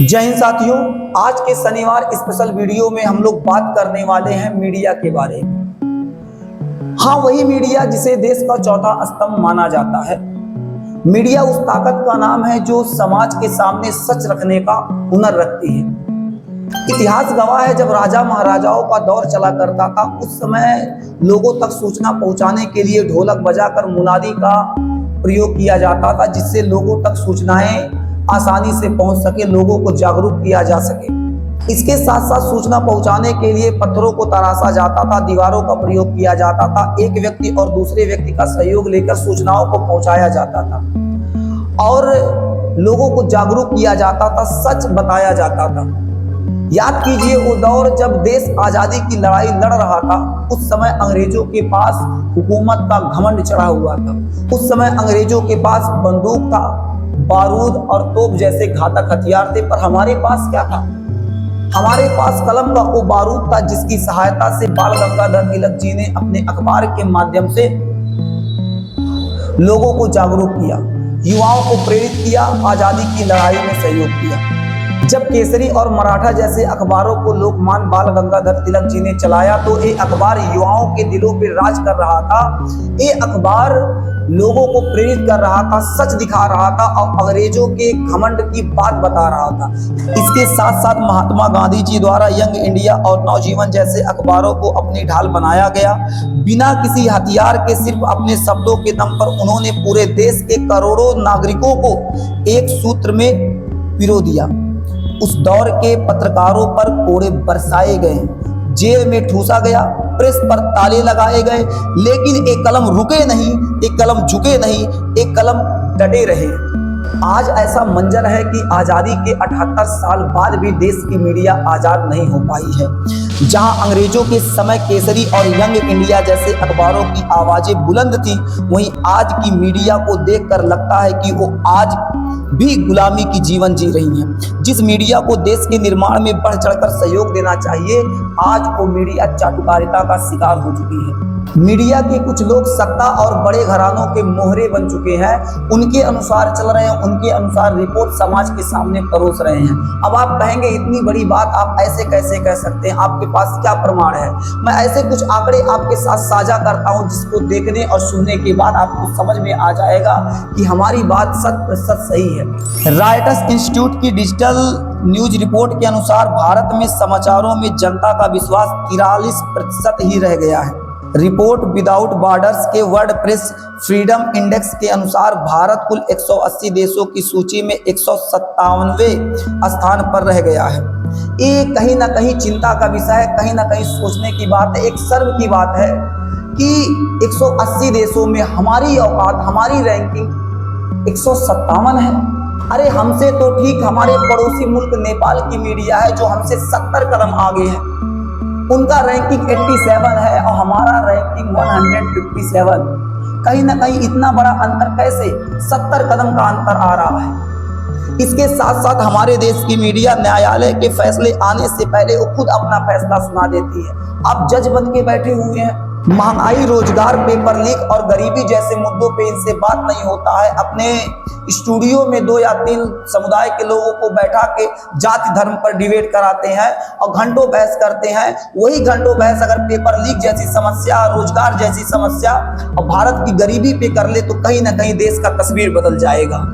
जय हिंद साथियों। आज के शनिवार स्पेशल वीडियो में हम लोग बात करने वाले हैं मीडिया के बारे में। हाँ, वही मीडिया जिसे देश का चौथा स्तंभ माना जाता है। मीडिया उस ताकत का नाम है जो समाज के सामने सच रखने का हुनर रखती है। इतिहास गवाह है, जब राजा महाराजाओं का दौर चला करता था उस समय लोगों तक सूचना पहुंचाने के लिए ढोलक बजाकर मुनादी का प्रयोग किया जाता था, जिससे लोगों तक सूचनाएं आसानी से पहुंच सके, लोगों को जागरूक किया जा सके। इसके साथ साथ सूचना पहुंचाने के लिए पत्थरों को तराशा जाता था, दीवारों का प्रयोग किया जाता था, एक व्यक्ति और दूसरे व्यक्ति का सहयोग लेकर सूचनाओं को पहुंचाया जाता था और लोगों को जागरूक किया जाता था, सच बताया जाता था। याद कीजिए वो दौर जब देश आजादी की लड़ाई लड़ रहा था। उस समय अंग्रेजों के पास हुकूमत का घमंड चढ़ा हुआ था। उस समय अंग्रेजों के पास बंदूक था, बारूद और तोप जैसे घातक हथियार थे, पर हमारे पास क्या था? हमारे पास कलम का वो बारूद था जिसकी सहायता से बाल गंगाधर तिलक जी ने अपने अखबार के माध्यम से लोगों को जागरूक किया, युवाओं को प्रेरित किया, आजादी की लड़ाई में सहयोग किया। जब केसरी और मराठा जैसे अखबारों को लोकमान्य बाल गंगाधर तिलक जी ने चलाया तो ये अखबार युवाओं के दिलों पर राज कर रहा था। ये अखबार लोगों को प्रेरित कर रहा था, सच दिखा रहा था और अंग्रेजों के घमंड की बात बता रहा था। इसके साथ साथ महात्मा गांधी जी द्वारा यंग इंडिया और नवजीवन जैसे अखबारों को अपनी ढाल बनाया गया। बिना किसी हथियार के सिर्फ अपने शब्दों के दम पर उन्होंने पूरे देश के करोड़ों नागरिकों को एक सूत्र में पिरो दिया। उस दौर के पत्रकारों पर कोड़े बरसाए गए, जेल में ठूसा गया, प्रेस पर ताले लगाए गए, लेकिन एक कलम रुके नहीं, एक कलम झुके नहीं, एक कलम डटे रहे। आज ऐसा मंजर है कि आजादी के 78 साल बाद भी देश की मीडिया आजाद नहीं हो पाई है। जहां अंग्रेजों के समय केसरी और यंग इंडिया जैसे अखबारों की आवाजें बुलंद थी, वहीं आज की मीडिया को देखकर लगता है कि वो आज भी गुलामी की जीवन जी रही हैं। जिस मीडिया को देश के निर्माण में बढ़ चढ़कर सहयोग देना चाहिए, आज वो मीडिया चाटुकारिता का शिकार हो चुकी है। मीडिया के कुछ लोग सत्ता और बड़े घरानों के मोहरे बन चुके हैं, उनके अनुसार चल रहे हैं, उनके अनुसार रिपोर्ट समाज के सामने परोस रहे हैं। अब आप कहेंगे इतनी बड़ी बात आप ऐसे कैसे कह सकते हैं, आपके पास क्या प्रमाण है? मैं ऐसे कुछ आंकड़े आपके साथ साझा करता हूं जिसको देखने और सुनने के बाद आपको समझ में आ जाएगा कि हमारी बात सच सही है। रॉयटर्स इंस्टीट्यूट की डिजिटल न्यूज रिपोर्ट के अनुसार भारत में समाचारों में जनता का विश्वास 43% ही रह गया है। रिपोर्ट विदाउट बॉर्डर्स के वर्ल्ड प्रेस फ्रीडम इंडेक्स के अनुसार भारत कुल 180 देशों की सूची में 197वें स्थान पर रह गया है। ये कहीं ना कहीं चिंता का विषय है, कहीं ना कहीं सोचने की बात है, एक शर्म की बात है कि 180 देशों में हमारी औकात, हमारी रैंकिंग 157 है। अरे हमसे तो ठीक हमारे पड़ोसी मुल्क नेपाल की मीडिया है जो हमसे 70 कदम आगे है। उनका रैंकिंग 87 है और हमारा रैंकिंग 157। कहीं ना कहीं इतना बड़ा अंतर कैसे? 70 कदम का अंतर आ रहा है। इसके साथ साथ हमारे देश की मीडिया न्यायालय के फैसले आने से पहले वो खुद अपना फैसला सुना देती है। अब जज बन के बैठे हुए हैं। महंगाई, रोजगार, पेपर लीक और गरीबी जैसे मुद्दों पे इनसे बात नहीं होता है। अपने स्टूडियो में 2 या 3 समुदाय के लोगों को बैठा के जाति धर्म पर डिबेट कराते हैं और घंटों बहस करते हैं। वही घंटों बहस अगर पेपर लीक जैसी समस्या, रोजगार जैसी समस्या और भारत की गरीबी पे कर ले तो कहीं ना कहीं देश का तस्वीर बदल जाएगा।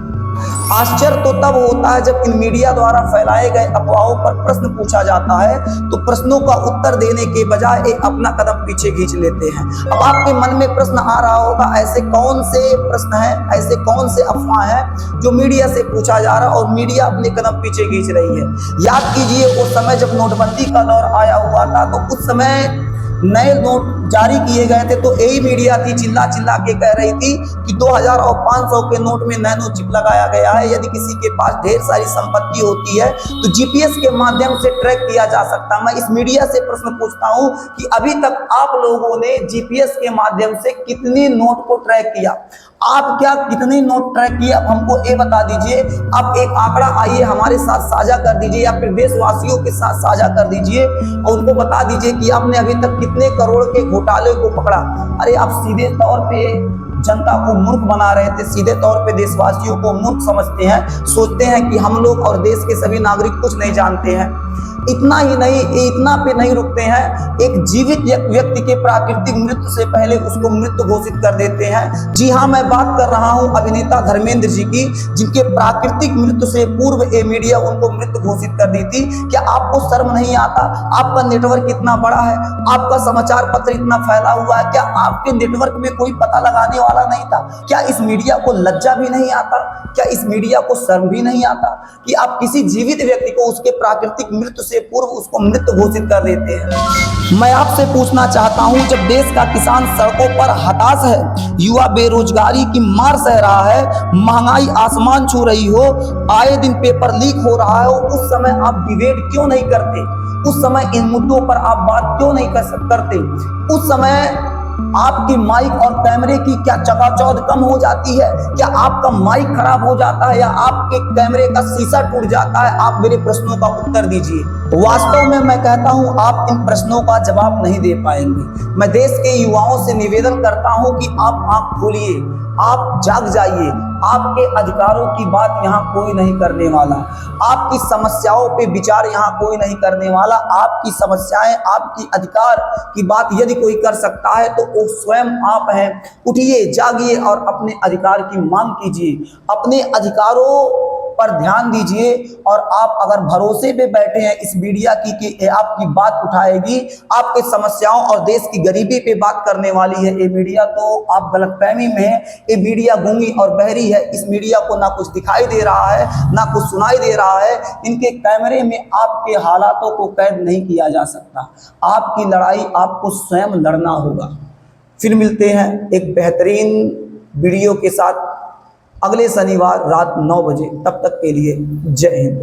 आश्चर्य तो तब होता है जब इन मीडिया द्वारा फैलाए गए अफवाहों पर प्रश्न पूछा जाता है तो प्रश्नों का उत्तर देने के बजाय एक अपना कदम पीछे खींच लेते हैं। अब आपके मन में प्रश्न आ रहा होगा, ऐसे कौन से प्रश्न हैं, ऐसे कौन से अफवाह हैं जो मीडिया से पूछा जा रहा है और मीडिया अपने कदम पीछे खींच रही है? याद कीजिए उस समय जब नोटबंदी का दौर आया हुआ था तो उस समय नए नोट जारी किए गए थे तो यही मीडिया थी चिल्ला चिल्ला के कह रही थी कि 2000 और 500 के नोट में नैनो चिप लगाया गया है। यदि किसी के पास ढेर सारी संपत्ति होती है तो जीपीएस के माध्यम से ट्रैक किया जा सकता। मैं इस मीडिया से प्रश्न पूछता हूं कि अभी तक आप लोगों ने जीपीएस के माध्यम से कितने नोट को ट्रैक किया? आप क्या कितने नोट ट्रैक किए? अब हमको ये बता दीजिए। आप एक आंकड़ा आइए हमारे साथ साझा कर दीजिए या फिर देशवासियों के साथ साझा कर दीजिए और उनको बता दीजिए कि आपने अभी तक कितने करोड़ के घोटाले को पकड़ा। अरे आप सीधे तौर पे जनता को मूर्ख बना रहे थे, सीधे तौर पे देशवासियों को मूर्ख समझते हैं, सोचते हैं कि हम लोग और देश के सभी नागरिक कुछ नहीं जानते हैं। इतना ही नहीं, ये इतना पे नहीं रुकते हैं, एक जीवित व्यक्ति के प्राकृतिक मृत्यु से पहले उसको मृत घोषित कर देते हैं। जी हाँ, मैं बात कर रहा हूं अभिनेता धर्मेंद्र जी की, जिनके प्राकृतिक मृत्यु से पूर्व ये मीडिया उनको मृत घोषित कर दी थी। क्या आपको शर्म नहीं आता? आपका नेटवर्क इतना बड़ा है, आपका समाचार पत्र इतना फैला हुआ है, क्या आपके नेटवर्क में कोई पता लगाने वाला नहीं था? क्या इस मीडिया को लज्जा भी नहीं आता? क्या इस मीडिया को शर्म भी नहीं आता कि आप किसी जीवित व्यक्ति को उसके प्राकृतिक मृत्यु से पूर्व उसको मृत घोषित कर देते हैं? मैं आपसे पूछना चाहता हूं, जब देश का किसान सड़कों पर हताश है, युवा बेरोजगारी की मार सह रहा है, महंगाई आसमान छू रही हो, आए दिन पेपर लीक हो रहा हो, उस समय आप डिबेट क्यों नहीं करते? उस समय इन मुद्दों पर आप बात क्यों नहीं करते? उस समय आपकी माइक और कैमरे की क्या चकाचौंध कम हो जाती है? क्या आपका माइक खराब हो जाता है या आपके कैमरे का शीशा टूट जाता है? आप मेरे प्रश्नों का उत्तर दीजिए। वास्तव में मैं कहता हूं, आप इन प्रश्नों का जवाब नहीं दे पाएंगे। मैं देश के युवाओं से निवेदन करता हूं कि आप आंख खोलिए, आप जाग जाइए। आपके अधिकारों की बात यहाँ कोई नहीं करने वाला, आपकी समस्याओं पे विचार यहाँ कोई नहीं करने वाला। आपकी समस्याएं, आपकी अधिकार की बात यदि कोई कर सकता है तो वो स्वयं आप हैं। उठिए, जागिए और अपने अधिकार की मांग कीजिए, अपने अधिकारों पर ध्यान दीजिए। और आप अगर भरोसे पे बैठे हैं इस मीडिया की कि आपकी बात उठाएगी, आपके समस्याओं और देश की गरीबी पे बात करने वाली है ये मीडिया, तो आप गलतफहमी में हैं। ये मीडिया गूंगी और बहरी है। इस मीडिया को ना कुछ दिखाई दे रहा है, ना कुछ सुनाई दे रहा है। इनके कैमरे में आपके हालातों को कैद नहीं किया जा सकता। आपकी लड़ाई आपको स्वयं लड़ना होगा। फिर मिलते हैं एक बेहतरीन वीडियो के साथ अगले शनिवार रात 9 बजे। तब तक के लिए जय हिंद।